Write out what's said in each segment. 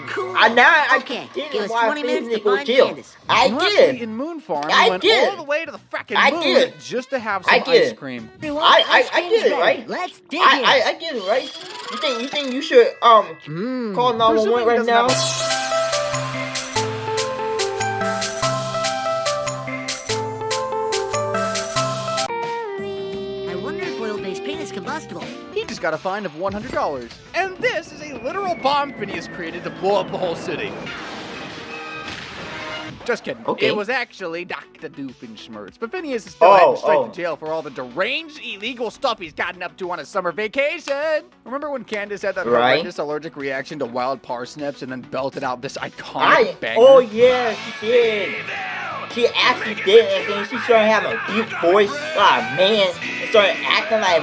Cool. Okay, give us 20 minutes to find Candace. I did. In Moon Farm, we went all the way to the frickin' moon just to have some ice cream. I did it, right? Let's dig in. I did it, right? You think you should call 911 right now? I wonder if oil-based paint is combustible. He just got a fine of $100. And this is a literal bomb Phineas created to blow up the whole city. Just kidding. Okay. It was actually Dr. Doofenshmirtz. But Phineas is still heading straight to jail for all the deranged, illegal stuff he's gotten up to on his summer vacation. Remember when Candace had that horrendous allergic reaction to wild parsnips and then belted out this iconic banger? Oh, yeah, she did. She actually did, and then she started having a deep voice like a man, and started acting like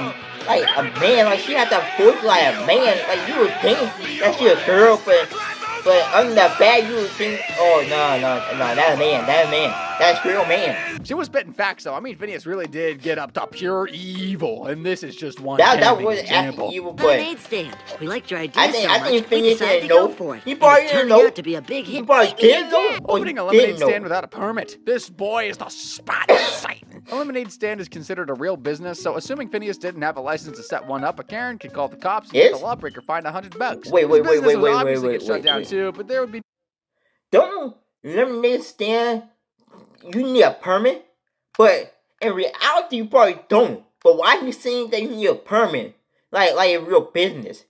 a man, like she had that voice like a man. Like you would think that she a girl, but under the bag you would think, oh no, that's a man, that's a real man. She was spitting facts though. I mean, Phineas really did get up to pure evil, and this is just one that was example. actually evil, but Lemonade stand. We liked your idea I think Phineas decided didn't to go know. for it. He probably didn't know. Out to be a big hit. He probably didn't know. Opening a lemonade stand without a permit. This boy is the spot Satan. A lemonade stand is considered a real business, so assuming Phineas didn't have a license to set one up, a Karen could call the cops and get the lawbreaker fined $100. Wait, Shut down too, but there would be. Don't lemonade stand. You need a permit, but in reality you probably don't. But why are you saying that you need a permit? Like a real business?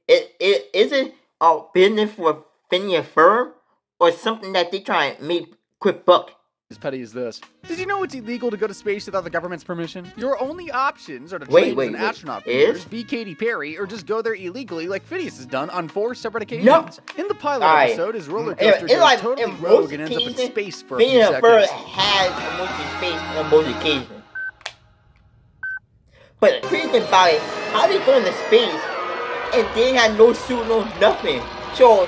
Is it a business for a Phineas firm or something that they try and make quick buck? As petty as this. Did you know it's illegal to go to space without the government's permission? Your only options are to train as an astronaut for years, be Katy Perry, or just go there illegally like Phineas has done on 4 separate occasions. No. In the pilot episode, his roller coaster goes totally rogue and ends up in space for a few seconds. Phineas has a monkey space on most occasions. But the crazy thing about it, how they go into space and they had no suit, no nothing. So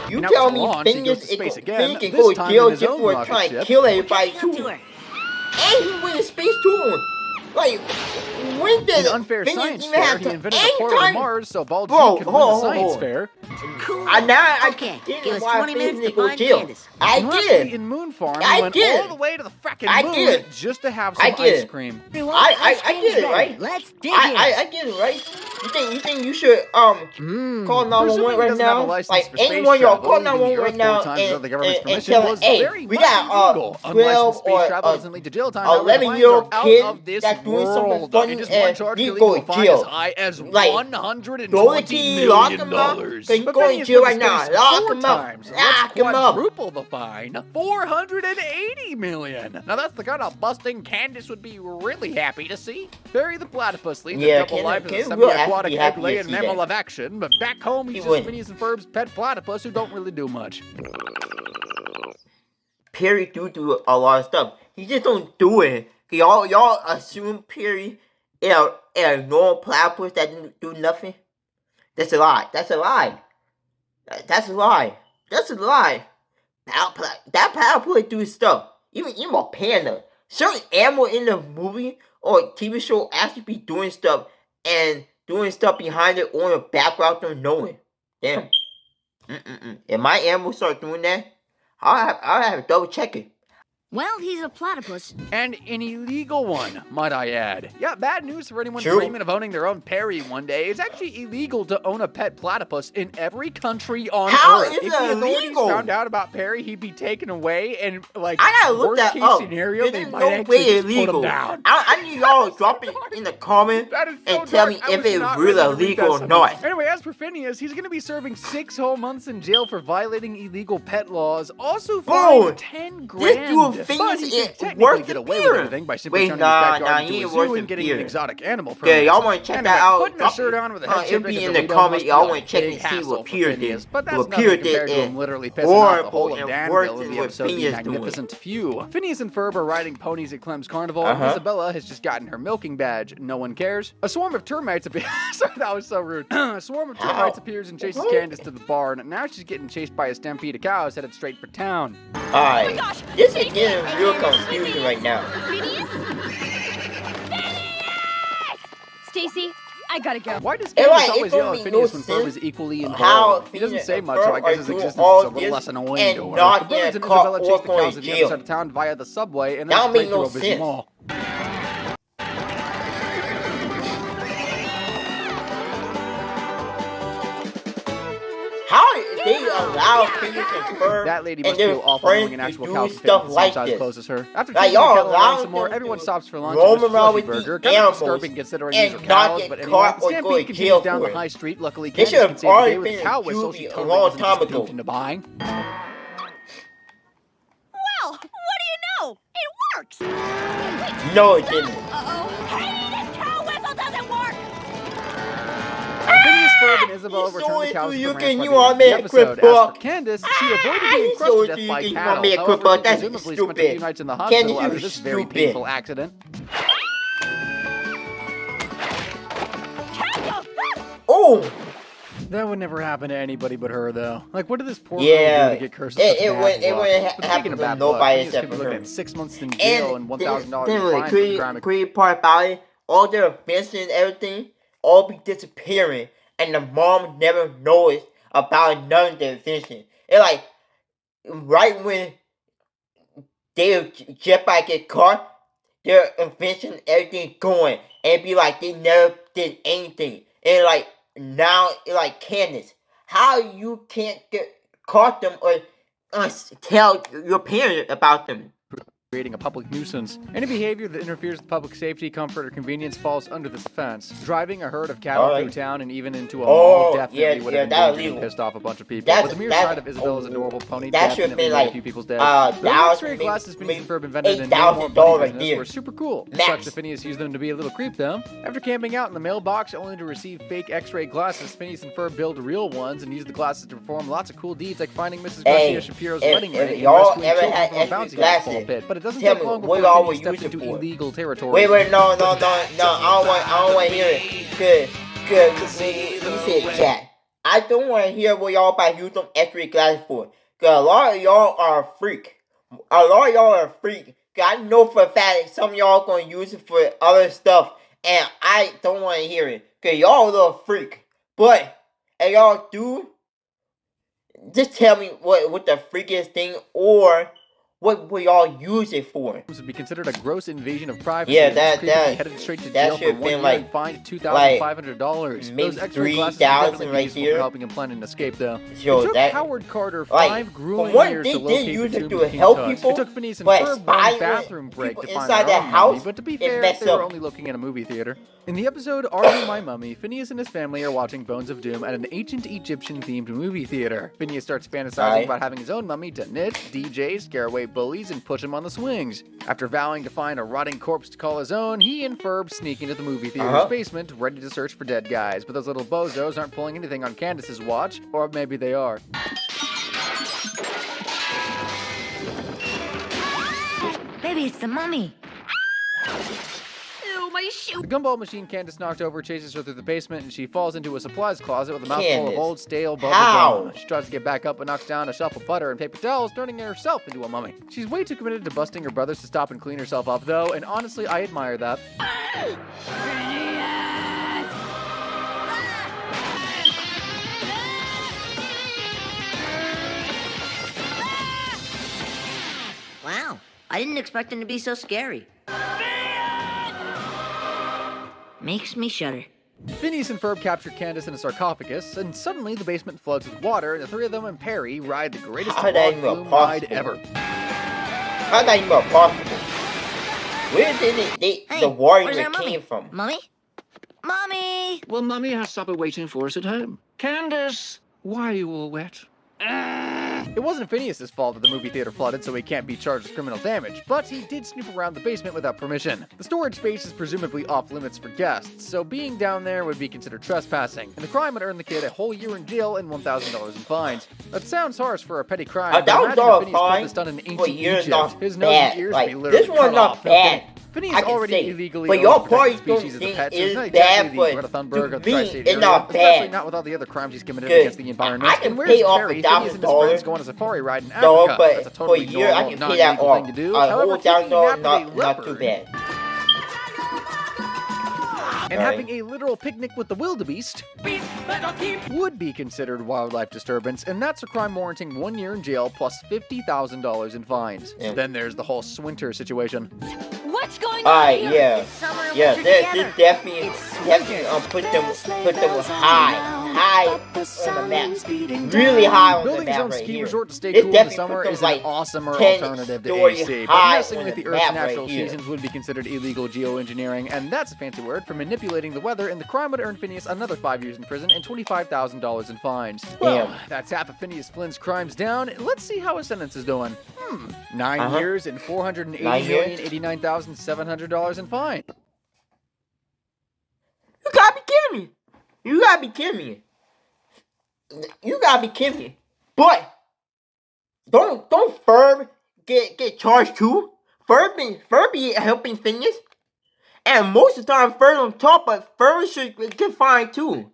you tell me Phineas can go to jail just for trying to kill everybody too. And he went to space too. Like, when did unfair Phineas science even fair, have he to invented a portal to Mars so Bald G could win the science fair. Cool. Okay, give us 20 minutes to find Candace. I did. In Moon Farm, we went all the way to the frickin' moon just to have some ice cream. I did it, right? Let's dig in. I did it, right? You think you should call 911 right now? Like anyone, y'all call 911 right now and tell them, hey, we got 12 or 11-year-old kid that's doing something funny and he's going to jail. Like, go to jail, lock him up. He's going to jail right now. Lock him up. Lock him up. Quadruple the fine, $480 million. Now that's the kind of busting Candace would be really happy to see. Barry the platypus leads a double life as a semi-aquatic egg-laying mammal of action, but back home he's just Phineas and Ferb's pet platypus who don't really do much. Perry do a lot of stuff. He just don't do it. Y'all assume Perry is a normal platypus that didn't do nothing? That's a lie. That's a lie. That's a lie. That's a lie. That platypus do stuff. Even a panda. Certain animal in the movie or TV show actually be doing stuff and doing stuff behind it or in the background don't know it. Damn. If my animal start doing that, I'll have to double check it. Well, he's a platypus. And an illegal one, might I add. Yeah, bad news for anyone dreaming of owning their own Perry one day. It's actually illegal to own a pet platypus in every country on Earth. If the authorities found out about Perry, he'd be taken away and, like, I gotta look that up. Scenario, they might actually just put him down. I need y'all to drop it in the comments and tell me if it's really illegal or not. Anyway, as for Phineas, he's going to be serving 6 whole months in jail for violating illegal pet laws. Also fined $10,000. But he can technically get away with everything by simply turning his backyard into a zoo and getting an exotic animal permit. Yeah, y'all want to check that out? Putting a shirt on with a head shape in the comments, y'all want to check and see what Pierre did. But that's nothing compared to him literally pissing off the whole of Danville in the episode The Magnificent Few. Phineas and Ferb are riding ponies at Clem's Carnival. Isabella has just gotten her milking badge. No one cares. A swarm of termites appears. Sorry, that was so rude. A swarm of termites appears and chases Candace to the barn. Now she's getting chased by a stampede of cows headed straight for town. Alright, this is getting real confusing right now. Stacy, I gotta go. Why does Candace always yell at Phineas when Ferb is equally involved? He doesn't say much, so I guess his existence is a little less annoying to her. The Birds and Isabella chase the cows to the other side of town via the subway, and then straight through a busy mall. How they allow Phineas and Ferb that lady and must their feel awful knowing an friends actual to cow do can fit stuff in the same like size this? clothes as her. After Like, taking y'all the kettle around allow some more, them everyone to stops for lunch roam and around Fluffy with Burger. these Kind of animals disturbing considering these are and not cows, get but anyway, caught the or go stampede to jail continues down for the it. high street. Luckily, They Candace should can have save the day already with a been cow in whistle she juvie a totally long wasn't time just ago. duped into buying. Well, what do you know? It works. No, it didn't. Uh-oh. Hey, this cow whistle doesn't work. Phineas, Ferb, and Isabella return the cows to the ranch by the end of the episode. As for Candace, she avoided being crushed to death by cattle. However, she presumably spent a few nights in the hospital after this very painful accident. Oh! That would never happen to anybody but her, though. Like, what did this poor girl do to get cursed with such bad luck? But speaking of bad luck, Phineas could be looking at 6 months in jail and $1,000 in fines for the crime. Crazy part about it, all their inventions and everything, all be disappearing, and the mom never knows about none of the inventions. It's like, right when they just about get caught, their invention, everything going, and it be like they never did anything. And like, now, it's like Candace, how you can't get caught them or tell your parents about them? Creating a public nuisance. Any behavior that interferes with public safety, comfort, or convenience falls under this offense. Driving a herd of cattle through town and even into a mall definitely would have endangered and pissed off a bunch of people. But the mere sight of Isabella's adorable pony definitely made a few people's days. Those X-ray glasses Phineas and Ferb invented in the more money business were super cool. Such that Phineas used them to be a little creep, though. After camping out in the mailbox only to receive fake X-ray glasses, Phineas and Ferb build real ones and use the glasses to perform lots of cool deeds like finding Mrs. Garcia Shapiro's wedding ring and rescuing children from a bouncy house pit. But it doesn't take long before Phineas steps into illegal territory. Wait, no, I don't want to hear it. Good, you said chat. I don't want to hear what y'all about use them X-ray glasses for. Cause a lot of y'all are a freak. Cause I know for a fact that some of y'all gonna use it for other stuff, and I don't want to hear it. Cause y'all a little freak. But if y'all do, just tell me what the freakiest thing or what will y'all use it for? This would be considered a gross invasion of privacy. Yeah, that headed straight to jail for 1 year and fined $2,500. Those X-ray glasses definitely be useful for helping him plan an escape, though. It took Howard Carter 5 grueling years to locate the tomb of King Tut. It took Phineas and Ferb one bathroom break to find their own mummy, but to be fair, they were only looking at a movie theater. In the episode Are You My Mummy, Phineas and his family are watching Bones of Doom at an ancient Egyptian-themed movie theater. Phineas starts fantasizing about having his own mummy to knit, DJ, scare away bullies, and push him on the swings. After vowing to find a rotting corpse to call his own, he and Ferb sneak into the movie theater's basement, ready to search for dead guys. But those little bozos aren't pulling anything on Candace's watch, or maybe they are. Maybe it's the mummy. My shoe. The gumball machine Candace knocked over chases her through the basement, and she falls into a supplies closet with a mouthful of old, stale bubble gum. She tries to get back up but knocks down a shelf of butter and paper towels, turning herself into a mummy. She's way too committed to busting her brothers to stop and clean herself up, though, and honestly, I admire that. Wow, I didn't expect him to be so scary. Makes me shudder. Phineas and Ferb capture Candace in a sarcophagus, and suddenly the basement floods with water, and the three of them and Perry ride the greatest log flume ride ever. How's that even possible? Where did the water even came from? Mommy? Mommy! Well, Mummy has supper waiting for us at home. Candace, why are you all wet? It wasn't Phineas's fault that the movie theater flooded, so he can't be charged with criminal damage, but he did snoop around the basement without permission. The storage space is presumably off limits for guests, so being down there would be considered trespassing, and the crime would earn the kid a whole year in jail and $1,000 in fines. That sounds harsh for a petty crime, but imagine if Phineas put this done in ancient Egypt. His nose and ears would be literally cut off. Phineas already illegally but your party species as a pet, so is it's not bad, exactly but the Greta Thunberg of the to me, tri-state it's area, not especially bad. not with all the other crimes he's committed against the environment. I can And where's pay off Perry? Phineas and his friends go on a safari ride in Africa. No, but that's a totally for a year I normal, can pay that non-illegal off. thing to do. A However, whole $1,000, kidnapping a not too leopard bad. And having a literal picnic with the wildebeest would be considered wildlife disturbance, and that's a crime warranting 1 year in jail plus $50,000 in fines. Yeah. Then there's the whole Swinter situation. What's going on here? Yeah, this definitely put them high on the map. Really high on Building the map his own right ski here. resort to stay cool in the summer is an awesomer alternative to AC, but messing with the Earth's natural seasons would be considered illegal geoengineering, and that's a fancy word for manipulating the weather, and the crime would earn Phineas another 5 years in prison and $25,000 in fines. Well, that's half of Phineas Flynn's crimes down. Let's see how his sentence is doing. 9 years and $480,089,700 in fine. You gotta be kidding me. You gotta be kidding me. You gotta be kidding me. But don't Ferb get charged too? Ferb be helping Phineas. And most of the time Ferb on top, but Ferb should get fined too.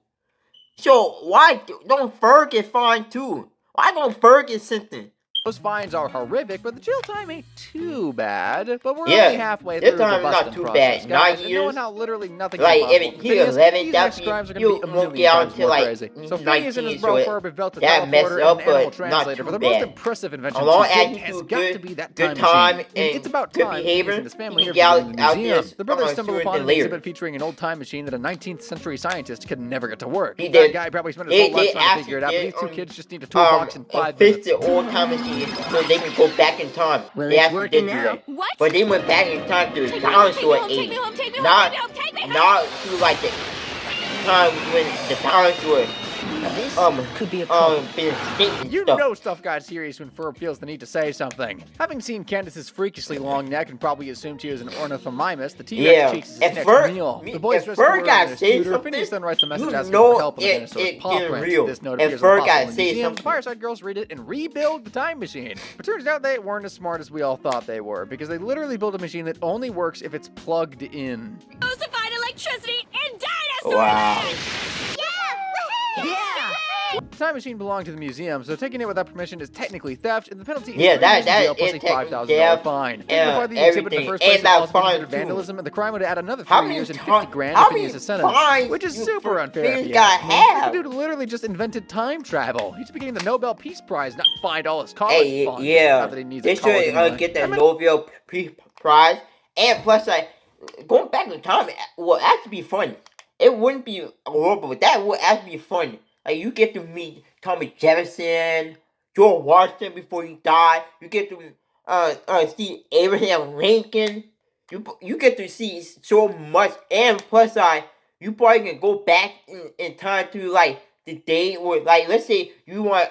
So why don't Ferb get fined too? Why don't Ferb get sentenced? Those fines are horrific, but the jail time ain't too bad. But we're only halfway through the busting not too process, bad. guys. 9 years. Knowing how literally nothing like if he's 11, next crimes are going to be a million times more crazy. So Phineas and his bro Ferb have built a teleporter and an animal translator, but the most impressive invention to date has got to be that time machine. And it's about time Phineas and his family here visiting the museum. The brothers stumble upon an exhibit featuring an old time machine that a 19th century scientist could never get to work. That guy probably spent his whole life trying to figure it out, but these two kids just need a toolbox in 5 minutes. The old time machine so they can go back in time. Well, they it's working now. What? But they went back in time to the dinosaur age. Not to like the time when the dinosaur could be a You know stuff got serious when Ferb feels the need to say something. Having seen Candace's freakishly long neck and probably assumed she was an ornithomimist, the T-Rex cheeks his next meal. The boys dressed her in a scooter. Phineas then writes a message asking for help with the dinosaur's paw print. This note appears on the fossil museum. The Fireside Girls read it and rebuild the time machine. But turns out they weren't as smart as we all thought they were, because they literally built a machine that only works if it's plugged in. Goes to find electricity in dinosaur land! The time machine belonged to the museum, so taking it without permission is technically theft, and the penalty is jail plus a $5,000 fine. Taking apart the exhibit in the first place also considered vandalism, and the crime would add another 3 years and $50,000 to Phineas' sentence, which is super unfair. The dude literally just invented time travel. He should be getting the Nobel Peace Prize, not find all his college funds. Not that he needs they a college should get the Nobel Peace Prize, and plus, like, going back in time will actually be fun. It wouldn't be horrible, but that would actually be fun. Like, you get to meet Thomas Jefferson, George Washington before he died. You get to see Abraham Lincoln. You get to see so much, and plus, you probably can go back in time to like the day where, like, let's say you want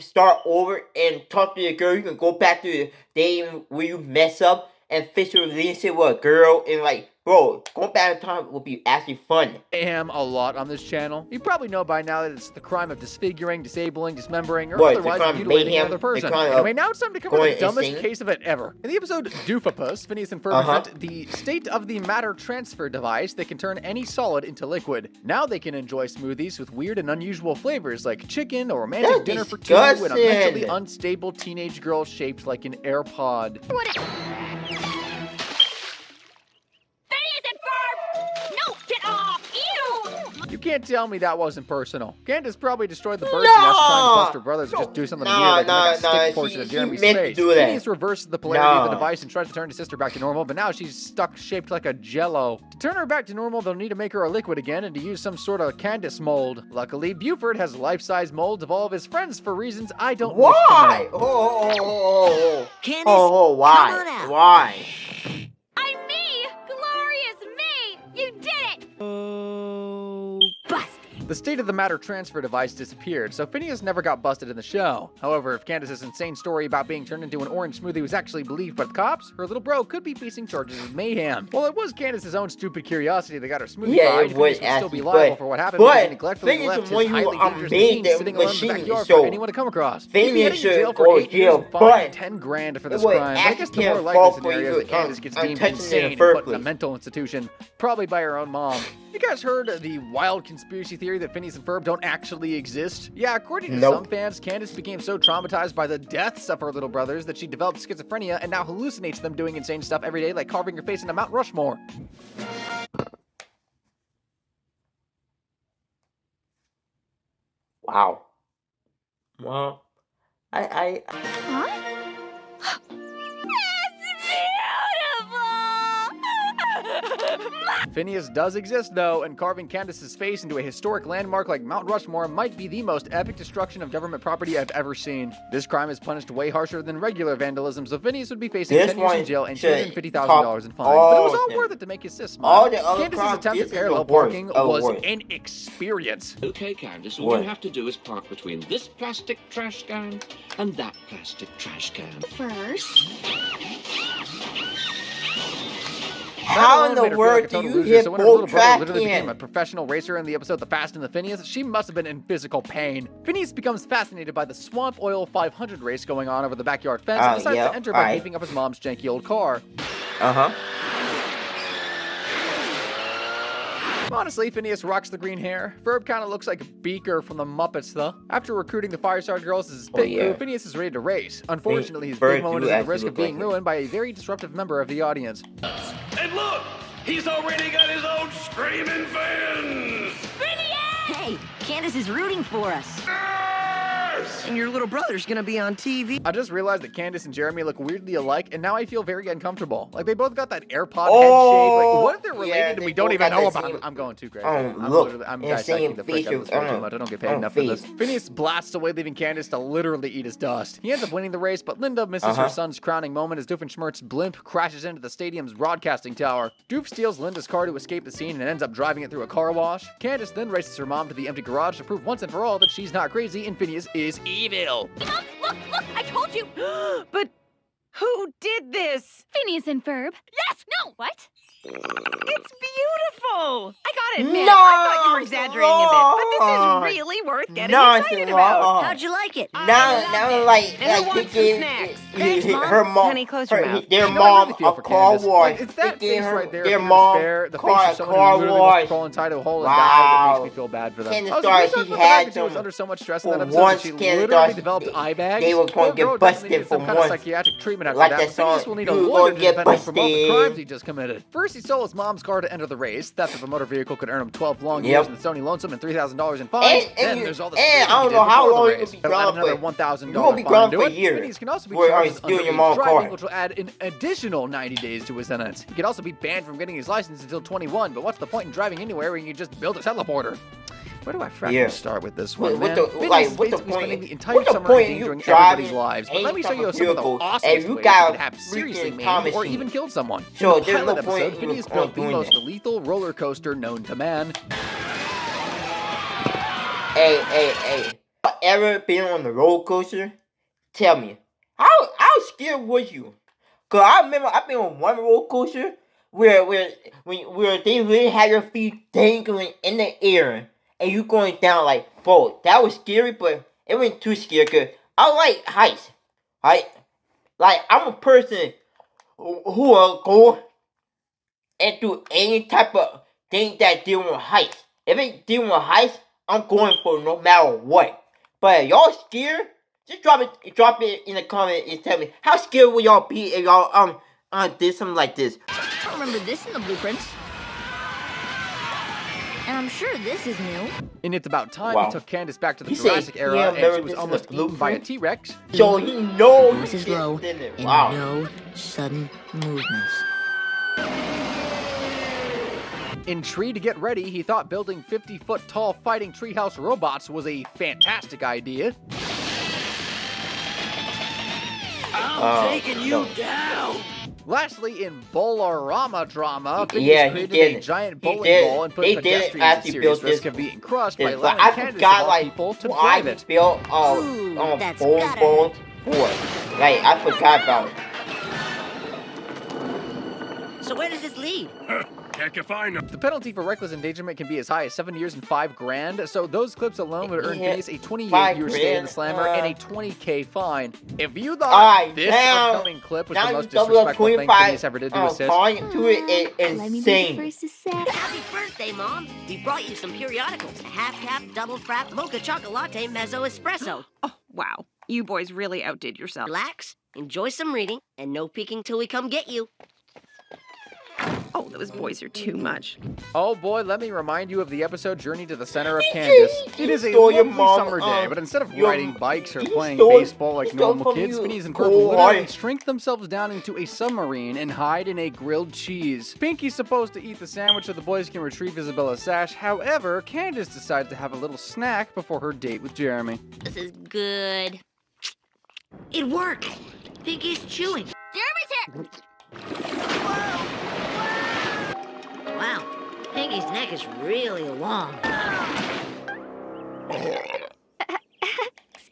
start over and talk to a girl. You can go back to the day where you mess up and fix your relationship with a girl, and like, bro, going back in time will be actually fun. A lot on this channel. You probably know by now that it's the crime of disfiguring, disabling, dismembering, or otherwise mutilating another person. Anyway, now it's time to cover the dumbest case of it ever. In the episode Doofapus, Phineas and Ferb invent the state-of-the-matter transfer device that can turn any solid into liquid. Now they can enjoy smoothies with weird and unusual flavors like chicken, or romantic dinner for two, and a mentally unstable teenage girl shaped like an AirPod. You can't tell me that wasn't personal. Candace probably destroyed the birds and asked trying to bust her brothers to just do something weird like make a stick portion of Jeremy's face. Phineas reverses the polarity of the device and tries to turn his sister back to normal, but now she's stuck shaped like a jello. To turn her back to normal, they'll need to make her a liquid again and to use some sort of Candace mold. Luckily, Buford has life-size molds of all of his friends for reasons I don't wish to know. Candace, why? come on out. Why? I'm me! Glorious me! You did it! Bust. The state-of-the-matter transfer device disappeared, so Phineas never got busted in the show. However, if Candace's insane story about being turned into an orange smoothie was actually believed by the cops, her little bro could be facing charges of mayhem. While it was Candace's own stupid curiosity that got her smoothie fried, Phineas would still be liable for what happened because he neglectfully left his highly dangerous machine sitting around the backyard for anyone to come across. He'd be heading to jail for 8 years and fined $10,000 for this crime. But I guess the more likely scenario is that Candace gets deemed insane and put in a mental institution, probably by her own mom. You guys heard the wild conspiracy theory that Phineas and Ferb don't actually exist? Yeah, according to some fans, Candace became so traumatized by the deaths of her little brothers that she developed schizophrenia and now hallucinates them doing insane stuff every day, like carving her face into Mount Rushmore. Wow. Well, I Huh? Phineas does exist, though, and carving Candace's face into a historic landmark like Mount Rushmore might be the most epic destruction of government property I've ever seen. This crime is punished way harsher than regular vandalism, so Phineas would be facing 10 years in jail and $250,000 in fine. But it was all worth it to make his sis smile. Candace's attempt at parallel parking was an experience. Okay, Candace, all you have to do is park between this plastic trash can and that plastic trash can. First. How in the world do you hit both trash literally became a professional racer in the episode The Fast and the Phineas? She must have been in physical pain. Phineas becomes fascinated by the Swamp Oil 500 race going on over the backyard fence and decides to enter by keeping up his mom's janky old car. Honestly, Phineas rocks the green hair. Ferb kind of looks like a Beaker from the Muppets, though. After recruiting the Firestar Girls as his pit crew, Phineas is ready to race. Unfortunately, his big moment is at the risk of being ruined by a very disruptive member of the audience. And look! He's already got his own screaming fans! Hey, Candace is rooting for us. And your little brother's gonna be on TV. I just realized that Candace and Jeremy look weirdly alike, and now I feel very uncomfortable. Like, they both got that AirPod head shape. Like, what if they're related and we don't even know about it? I'm going too crazy. I'm dissecting the freak out of this way too much. I don't get paid enough for this. Phineas blasts away, leaving Candace to literally eat his dust. He ends up winning the race, but Linda misses her son's crowning moment as Doofenshmirtz's blimp crashes into the stadium's broadcasting tower. Doof steals Linda's car to escape the scene and ends up driving it through a car wash. Candace then races her mom to the empty garage to prove once and for all that she's not crazy and Phineas is evil. Look, I told you. But who did this? Phineas and Ferb. Yes, no, what? It's beautiful. I gotta admit, No, I thought you were exaggerating a bit, but this is really worth getting excited about. How'd you like it? Now, like, And who he wants some gave snacks? Thanks, Mom. her mom, Honey, close your mouth. their No, I mom really feel a for car Candace. wash. Like, it's that They gave face her right there. their Fear mom despair, the face car of someone who literally wash. wants to crawl inside a hole and die that makes me feel bad for them. Candace I was thought really she shocked about the had fact that she was them under so much stress in for that episode once. that she Candace literally thought developed eye bags. they were going to get Poor girl busted definitely needed for some kind of once. psychiatric treatment after Like that. that But Phineas song, will need a "You lawyer gonna to get defend him from all the busted." crimes he just committed. First, he stole his mom's car to enter the race. Theft of a motor vehicle could earn him 12 long years in the Sony lonesome and $3,000 in fines. Then there's all the I don't know how long you could be grounded another for. $1,000 You won't be fine grounded to for it. years. Phineas can also be Where charged are with you stealing your underage mom's driving, car? which will add an additional 90 days to his sentence. He could also be banned from getting his license until 21, but what's the point in driving anywhere where you can just build a teleporter? Where do I fracking start with this one, man? Phineas is basically spending the entire summer endangering everybody's lives. But let me show you some of the awesome ways you could have seriously maimed or even killed someone. In the pilot episode, Phineas built the most lethal roller coaster known to man. Hey. Ever been on the roller coaster? Tell me, how scared was you? Cause I remember I've been on one roller coaster where they really had your feet dangling in the air and you going down like, bro, that was scary, but it wasn't too scary. Cause I like heights, right? Like I'm a person who will go and do any type of thing that deal with heights. If it deal with heights, I'm going for it no matter what. But y'all scared? Just drop it in the comment and tell me how scared would y'all be if y'all did something like this. I remember this in the blueprints. And I'm sure this is new. And it's about time he took Candace back to the He said Jurassic he era, and she remembered was this in almost the eaten by a blueprint? T-Rex. So he knows This is he low did it. and Wow. no sudden movements. Intrigued to get ready, he thought building 50-foot tall fighting treehouse robots was a fantastic idea. I'm taking you down! Lastly, in Bolorama drama, Phineas created a giant bowling ball and put pedestrians at serious risk of being crushed by allowing Candace of all people to drive it. Built that's bowling gotta ball for. Like I forgot about it. So where does this lead? Heck if I know. The penalty for reckless endangerment can be as high as 7 years and $5 grand, so those clips alone would earn Phineas a 28-year stay in the slammer and a $20K fine. If you thought this upcoming clip was the most disrespectful thing Phineas ever did to his sis, To it is Let me be the insane. first to say. Happy birthday, Mom. We brought you some periodicals. Half-cap, double frap, mocha chocolate, mezzo espresso. Oh, wow. You boys really outdid yourself. Relax, enjoy some reading, and no peeking till we come get you. Oh, Those boys are too much. Oh boy, let me remind you of the episode Journey to the Center of Candace. It is a lovely summer day, but instead of riding bikes or playing baseball like normal kids, Phineas and Ferb literally shrink themselves down into a submarine and hide in a grilled cheese. Pinky's supposed to eat the sandwich so the boys can retrieve Isabella's sash. However, Candace decides to have a little snack before her date with Jeremy. This is good. It worked. Pinky's chewing. Jeremy's here! Wow, Pinky's neck is really long.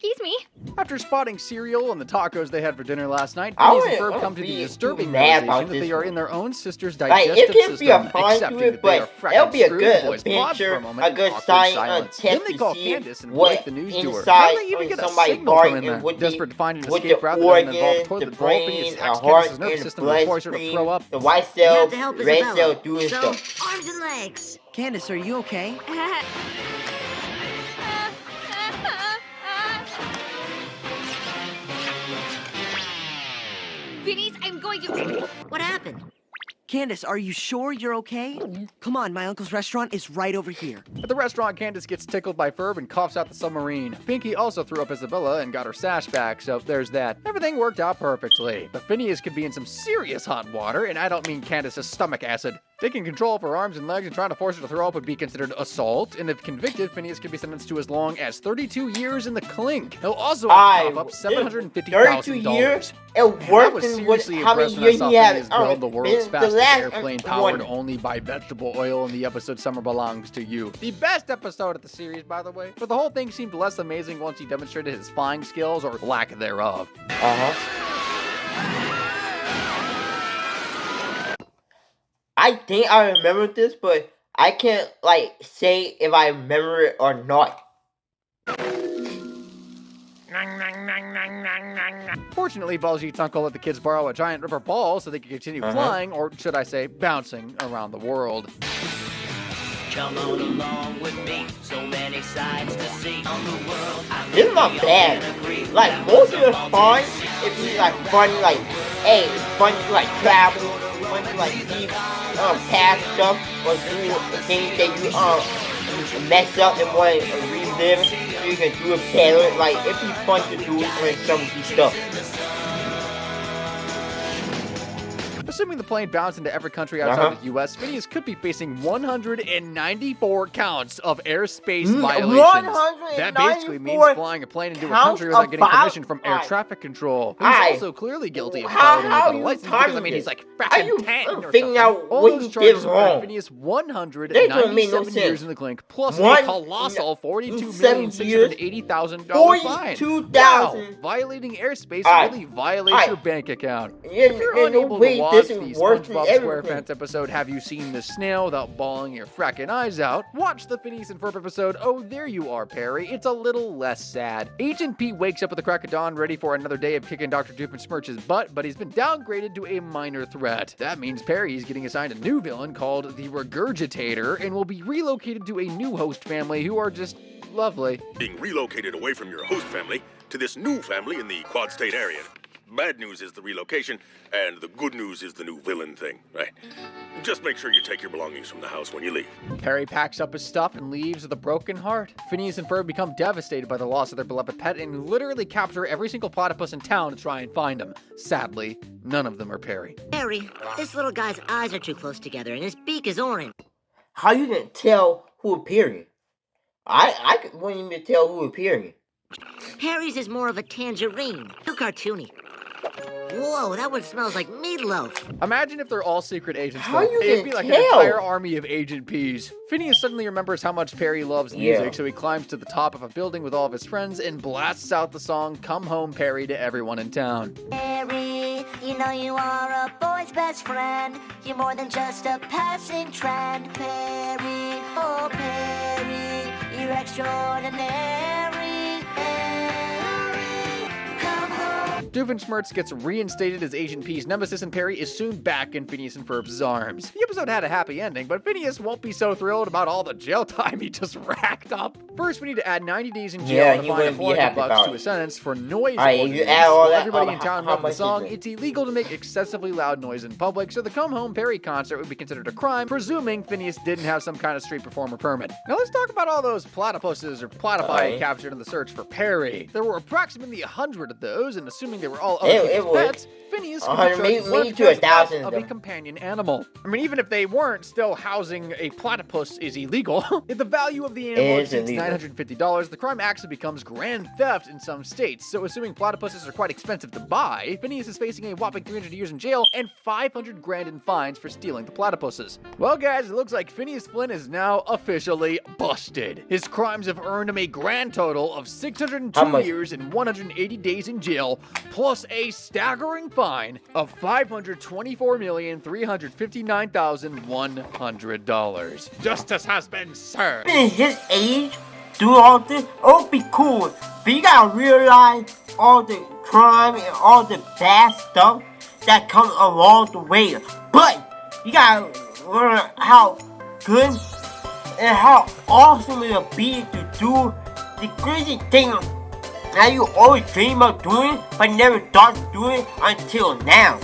Excuse me. After spotting cereal and the tacos they had for dinner last night, Phineas and Ferb come to the disturbing realization that they are in their own sister's digestive system, accepting that they are fracking screwed. The boys pause for a moment in awkward silence. Then they call Candace and break the news to her. How do they even get a signal from in there? Desperate to find an escape route that doesn't involve toilet roll, Phineas hacks Candace's nervous system and forces her to throw up. The white cell, red cell doing so, stuff. arms and legs. Candace, are you okay? Phineas, I'm going to... What happened? Candace, are you sure you're okay? Come on, my uncle's restaurant is right over here. At the restaurant, Candace gets tickled by Ferb and coughs out the submarine. Pinky also threw up Isabella and got her sash back, so there's that. Everything worked out perfectly. But Phineas could be in some serious hot water, and I don't mean Candace's stomach acid. Taking control of her arms and legs and trying to force her to throw up would be considered assault, and if convicted, Phineas could be sentenced to as long as 32 years in the clink. He'll also have to cough up $750,000. 32 years? It I worked was in seriously how many impressed when I years saw he had. Phineas build the world's fastest airplane powered one. only by vegetable oil in the episode Summer Belongs to You. The best episode of the series, by the way, but the whole thing seemed less amazing once he demonstrated his flying skills, or lack thereof. I think I remember this, but I can't, say if I remember it or not. Fortunately, Baljeet's uncle let the kids borrow a giant rubber ball so they could continue flying, or should I say, bouncing around the world. Come on along with me, so many sides to see on the world. This is not bad. Most of the time, if you fun, fun to travel, fun to see past stuff, or do things that you mess up and want to relive, so you can do it better. It'd be fun to do some of these stuff. Assuming the plane bounced into every country outside the U.S., Phineas could be facing 194 counts of airspace violations. That basically means flying a plane into a country without getting permission from air traffic control. He's also clearly guilty of piloting without a license because, he's fracking 10 or something. All those charges earned Phineas 197 years in the clink, plus a colossal $42,680,000 fine. Wow, violating airspace really violates your bank account. If you're unable to watch the SpongeBob SquarePants episode, Have You Seen the Snail, without bawling your fracking eyes out, watch the Phineas and Ferb episode, Oh There You Are, Perry. It's a little less sad. Agent Pete wakes up at the crack of dawn, ready for another day of kicking Dr. Doofenshmirtz's butt, but he's been downgraded to a minor threat. That means Perry is getting assigned a new villain called the Regurgitator, and will be relocated to a new host family who are just lovely. Being relocated away from your host family to this new family in the Quad State area. Bad news is the relocation, and the good news is the new villain thing, right? Just make sure you take your belongings from the house when you leave. Perry packs up his stuff and leaves with a broken heart. Phineas and Ferb become devastated by the loss of their beloved pet and literally capture every single platypus in town to try and find him. Sadly, none of them are Perry. Perry, this little guy's eyes are too close together and his beak is orange. How you didn't tell who appeared? I wouldn't even tell who appeared. Perry's is more of a tangerine. Too cartoony. Whoa, that one smells like meatloaf. Imagine if they're all secret agents. How you It'd be like an entire army of Agent P's. Phineas suddenly remembers how much Perry loves music, so he climbs to the top of a building with all of his friends and blasts out the song Come Home, Perry to everyone in town. Perry, you know you are a boy's best friend. You're more than just a passing trend. Perry, oh Perry, you're extraordinary. Perry, come home. Doofenshmirtz gets reinstated as Agent P's nemesis, and Perry is soon back in Phineas and Ferb's arms. The episode had a happy ending, but Phineas won't be so thrilled about all the jail time he just racked up. First, we need to add 90 days in jail and a fine of $400 to his sentence for noise ordinance. Everybody in town loved the song. It's illegal to make excessively loud noise in public, so the Come Home Perry concert would be considered a crime, presuming Phineas didn't have some kind of street performer permit. Now let's talk about all those platypuses or platypi captured in the search for Perry. There were approximately 100 of those, and assuming they were all other people's pets, Phineas could be charged of a companion animal. I mean, even if they weren't, still housing a platypus is illegal. If the value of the animal exceeds $950, the crime actually becomes grand theft in some states. So assuming platypuses are quite expensive to buy, Phineas is facing a whopping 300 years in jail and 500 grand in fines for stealing the platypuses. Well guys, it looks like Phineas Flynn is now officially busted. His crimes have earned him a grand total of 602 years and 180 days in jail, plus a staggering fine of $524,359,100. Justice has been served. In his age, do all this, it would be cool. But you gotta realize all the crime and all the bad stuff that comes along the way. But you gotta learn how good and how awesome it would be to do the crazy thing that you always dream of doing, but never thought to do it until now.